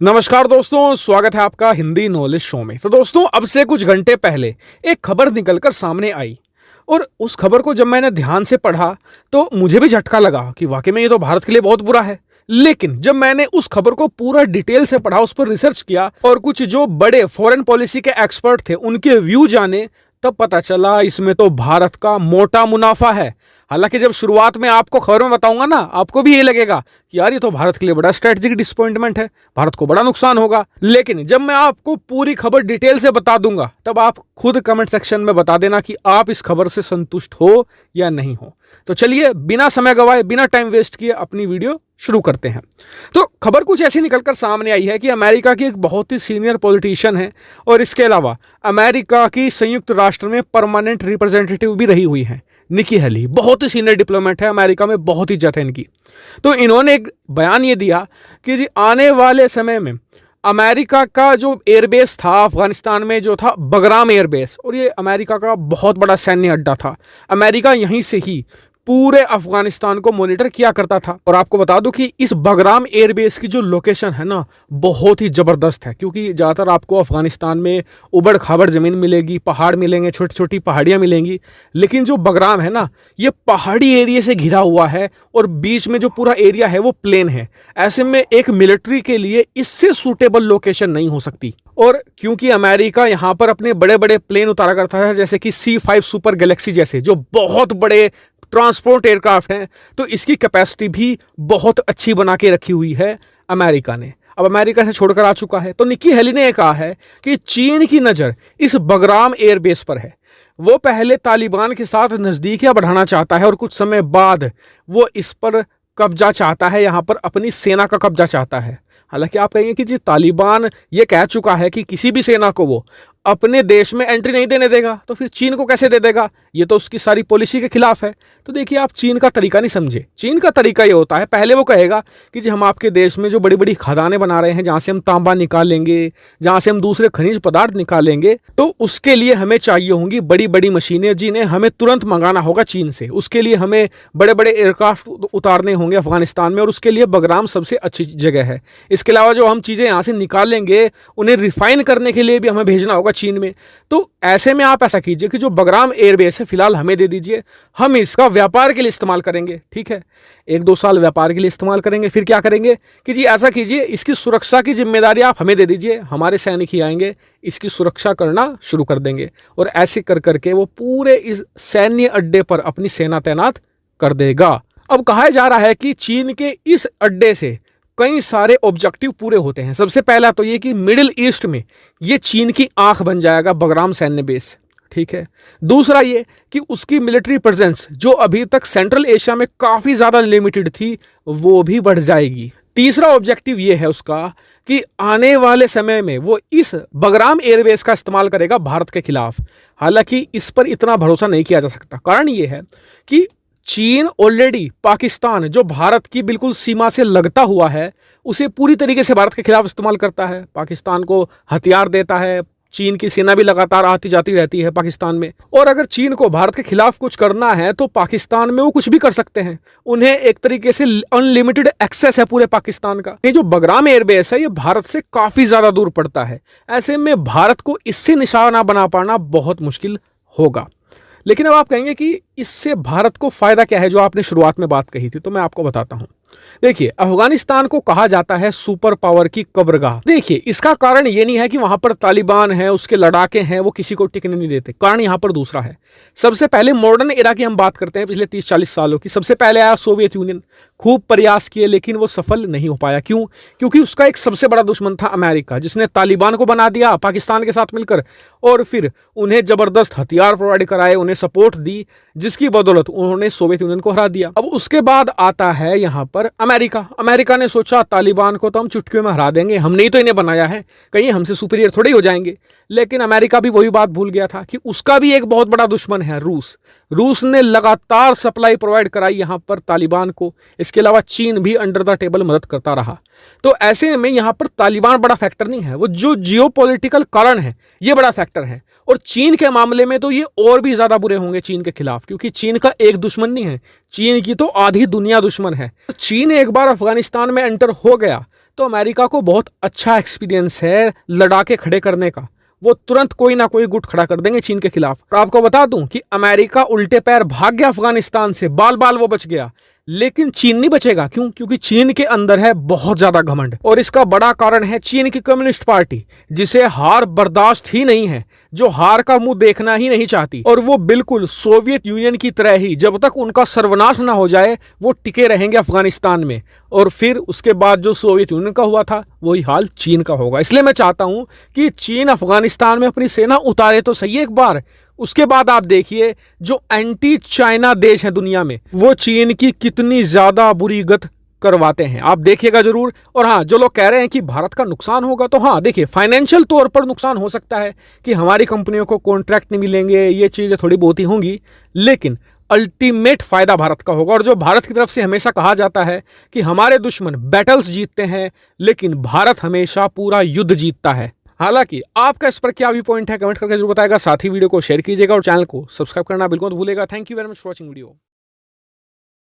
नमस्कार दोस्तों, स्वागत है आपका हिंदी नॉलेज शो में। तो दोस्तों, अब से कुछ घंटे पहले एक खबर निकलकर सामने आई और उस खबर को जब मैंने ध्यान से पढ़ा तो मुझे भी झटका लगा कि वाकई में ये तो भारत के लिए बहुत बुरा है। लेकिन जब मैंने उस खबर को पूरा डिटेल से पढ़ा, उस पर रिसर्च किया और कुछ जो बड़े फॉरेन पॉलिसी के एक्सपर्ट थे उनके व्यू जाने, तब पता चला इसमें तो भारत का मोटा मुनाफा है। हालांकि जब शुरुआत में आपको खबर में बताऊंगा ना, आपको भी ये लगेगा कि यार ये तो भारत के लिए बड़ा स्ट्रेटेजिक डिसअपॉइंटमेंट है, भारत को बड़ा नुकसान होगा। लेकिन जब मैं आपको पूरी खबर डिटेल से बता दूंगा तब आप खुद कमेंट सेक्शन में बता देना कि आप इस खबर से संतुष्ट हो या नहीं हो। तो चलिए बिना समय गवाए, बिना टाइम वेस्ट किए अपनी वीडियो शुरू करते हैं। तो खबर कुछ ऐसी निकलकर सामने आई है कि अमेरिका की एक बहुत ही सीनियर पॉलिटिशियन है और इसके अलावा अमेरिका की संयुक्त राष्ट्र में परमानेंट रिप्रेजेंटेटिव भी रही हुई है। निकी हेली बहुत ही सीनियर डिप्लोमेट है, अमेरिका में बहुत ही इज्जत है इनकी। तो इन्होंने एक बयान ये दिया कि जी आने वाले समय में अमेरिका का जो एयरबेस था अफगानिस्तान में, जो था बगराम एयरबेस, और ये अमेरिका का बहुत बड़ा सैन्य अड्डा था। अमेरिका यहीं से ही पूरे अफगानिस्तान को मॉनिटर किया करता था। और आपको बता दूं कि इस बगराम एयरबेस की जो लोकेशन है ना, बहुत ही ज़बरदस्त है, क्योंकि ज़्यादातर आपको अफगानिस्तान में उबड़ खाबड़ ज़मीन मिलेगी, पहाड़ मिलेंगे, छोटी छोटी पहाड़ियाँ मिलेंगी। लेकिन जो बगराम है ना, ये पहाड़ी एरिया से घिरा हुआ है और बीच में जो पूरा एरिया है वो प्लेन है। ऐसे में एक मिलिट्री के लिए इससे सूटेबल लोकेशन नहीं हो सकती। और क्योंकि अमेरिका यहाँ पर अपने बड़े बड़े प्लेन उतारा करता है, जैसे कि C-5 सुपर गैलेक्सी जैसे जो बहुत बड़े ट्रांसपोर्ट एयरक्राफ्ट हैं, तो इसकी कैपेसिटी भी बहुत अच्छी बना के रखी हुई है अमेरिका ने। अब अमेरिका से छोड़कर आ चुका है। तो निकी हेली ने कहा है कि चीन की नज़र इस बगराम एयरबेस पर है। वो पहले तालिबान के साथ नज़दीकियां बढ़ाना चाहता है और कुछ समय बाद वो इस पर कब्जा चाहता है, यहाँ पर अपनी सेना का कब्जा चाहता है। हालांकि आप कहेंगे कि जी तालिबान ये कह चुका है कि किसी भी सेना को वो अपने देश में एंट्री नहीं देने देगा, तो फिर चीन को कैसे दे देगा? ये तो उसकी सारी पॉलिसी के खिलाफ है। तो देखिए, आप चीन का तरीका नहीं समझे। चीन का तरीका ये होता है, पहले वो कहेगा कि जी हम आपके देश में जो बड़ी बड़ी खदानें बना रहे हैं, जहाँ से हम तांबा निकालेंगे, जहाँ से हम दूसरे खनिज पदार्थ निकालेंगे, तो उसके लिए हमें चाहिए होंगी बड़ी बड़ी मशीनें, जिन्हें हमें तुरंत मंगाना होगा चीन से। उसके लिए हमें बड़े बड़े एयरक्राफ्ट उतारने होंगे अफगानिस्तान में, और उसके लिए बगराम सबसे अच्छी जगह है। इसके अलावा जो हम चीज़ें यहाँ से निकालेंगे उन्हें रिफाइन करने के लिए भी हमें भेजना होगा चीन में। तो ऐसे में आप ऐसा कीजिए कि जो बगराम एयरबेस है फिलहाल हमें दे दीजिए, हम इसका व्यापार के लिए इस्तेमाल करेंगे। ठीक है, 1-2 साल व्यापार के लिए इस्तेमाल करेंगे, फिर क्या करेंगे कि जी ऐसा कीजिए, इसकी सुरक्षा की जिम्मेदारी आप हमें दे दीजिए, हमारे सैनिक ही आएंगे, इसकी सुरक्षा करना शुरू कर देंगे। और ऐसे कर करके वो पूरे इस सैन्य अड्डे पर अपनी सेना तैनात कर देगा। अब कहा जा रहा है कि चीन के इस अड्डे से कई सारे ऑब्जेक्टिव पूरे होते हैं। सबसे पहला तो ये कि मिडिल ईस्ट में ये चीन की आंख बन जाएगा बगराम सैन्य बेस। ठीक है, दूसरा ये कि उसकी मिलिट्री प्रेजेंस जो अभी तक सेंट्रल एशिया में काफ़ी ज़्यादा लिमिटेड थी, वो भी बढ़ जाएगी। तीसरा ऑब्जेक्टिव ये है उसका कि आने वाले समय में वो इस बगराम एयरबेस का इस्तेमाल करेगा भारत के खिलाफ। हालांकि इस पर इतना भरोसा नहीं किया जा सकता। कारण ये है कि चीन ऑलरेडी पाकिस्तान, जो भारत की बिल्कुल सीमा से लगता हुआ है, उसे पूरी तरीके से भारत के खिलाफ इस्तेमाल करता है। पाकिस्तान को हथियार देता है, चीन की सेना भी लगातार आती जाती रहती है पाकिस्तान में। और अगर चीन को भारत के खिलाफ कुछ करना है तो पाकिस्तान में वो कुछ भी कर सकते हैं। उन्हें एक तरीके से अनलिमिटेड एक्सेस है पूरे पाकिस्तान का। ये जो बगराम एयरबेस है ये भारत से काफ़ी ज़्यादा दूर पड़ता है। ऐसे में भारत को इससे निशाना बना पाना बहुत मुश्किल होगा। लेकिन अब आप कहेंगे कि इससे भारत को फ़ायदा क्या है, जो आपने शुरुआत में बात कही थी, तो मैं आपको बताता हूं। देखिए, अफगानिस्तान को कहा जाता है सुपर पावर की कब्रगाह। देखिए, इसका कारण ये नहीं है कि वहां पर तालिबान है, उसके लड़ाके हैं, वो किसी को टिकने नहीं देते। कारण यहां पर दूसरा है। सबसे पहले मॉडर्न एरा की हम बात करते हैं, पिछले 30-40 सालों की। सबसे पहले आया सोवियत यूनियन। खूब प्रयास किए लेकिन वो सफल नहीं हो पाया। क्यों? क्योंकि उसका एक सबसे बड़ा दुश्मन था अमेरिका, जिसने तालिबान को बना दिया पाकिस्तान के साथ मिलकर, और फिर उन्हें जबरदस्त हथियार प्रोवाइड कराए, उन्हें सपोर्ट दी, जिसकी बदौलत उन्होंने सोवियत यूनियन को हरा दिया। अब उसके बाद आता है यहाँ पर अमेरिका ने सोचा तालिबान को तो हम चुटकियों में हरा देंगे, हमने ही तो इन्हें बनाया है, कहीं हमसे सुपीरियर थोड़े ही हो जाएंगे। लेकिन अमेरिका भी वही बात भूल गया था कि उसका भी एक बहुत बड़ा दुश्मन है रूस ने लगातार सप्लाई प्रोवाइड कराई यहाँ पर तालिबान को। इसके अलावा चीन भी अंडर द टेबल मदद करता रहा। तो ऐसे में यहाँ पर तालिबान बड़ा फैक्टर नहीं है, वो जो जियोपॉलिटिकल कारण है ये बड़ा फैक्टर है। और चीन के मामले में तो ये और भी ज़्यादा बुरे होंगे चीन के खिलाफ, क्योंकि चीन का एक दुश्मन नहीं है, चीन की तो आधी दुनिया दुश्मन है। चीन एक बार अफगानिस्तान में एंटर हो गया तो अमेरिका को बहुत अच्छा एक्सपीरियंस है लड़ाके खड़े करने का। वो तुरंत कोई ना कोई गुट खड़ा कर देंगे चीन के खिलाफ। और आपको बता दूं कि अमेरिका उल्टे पैर भाग गया अफगानिस्तान से, बाल बाल वो बच गया, लेकिन चीन नहीं बचेगा। क्यों? क्योंकि चीन के अंदर है बहुत ज्यादा घमंड, और इसका बड़ा कारण है चीन की कम्युनिस्ट पार्टी, जिसे हार बर्दाश्त ही नहीं है, जो हार का मुंह देखना ही नहीं चाहती। और वो बिल्कुल सोवियत यूनियन की तरह ही जब तक उनका सर्वनाश ना हो जाए वो टिके रहेंगे अफगानिस्तान में। और फिर उसके बाद जो सोवियत यूनियन का हुआ था वही हाल चीन का होगा। इसलिए मैं चाहता हूं कि चीन अफगानिस्तान में अपनी सेना उतारे तो सही एक बार, उसके बाद आप देखिए जो एंटी चाइना देश है दुनिया में वो चीन की कितनी ज्यादा बुरी गत करवाते हैं, आप देखिएगा जरूर। और हाँ, जो लोग कह रहे हैं कि भारत का नुकसान होगा, तो हाँ देखिए, फाइनेंशियल तौर पर नुकसान हो सकता है कि हमारी कंपनियों को कॉन्ट्रैक्ट नहीं मिलेंगे, ये चीजें थोड़ी बहुत ही होंगी, लेकिन अल्टीमेट फायदा भारत का होगा। और जो भारत की तरफ से हमेशा कहा जाता है कि हमारे दुश्मन बैटल्स जीतते हैं, लेकिन भारत हमेशा पूरा युद्ध जीतता है। हालांकि आपका इस पर क्या भी पॉइंट है कमेंट करके जरूर बताएगा। साथ ही वीडियो को शेयर कीजिएगा और चैनल को सब्सक्राइब करना बिल्कुल मत भूलिएगा। Thank you very much for watching video.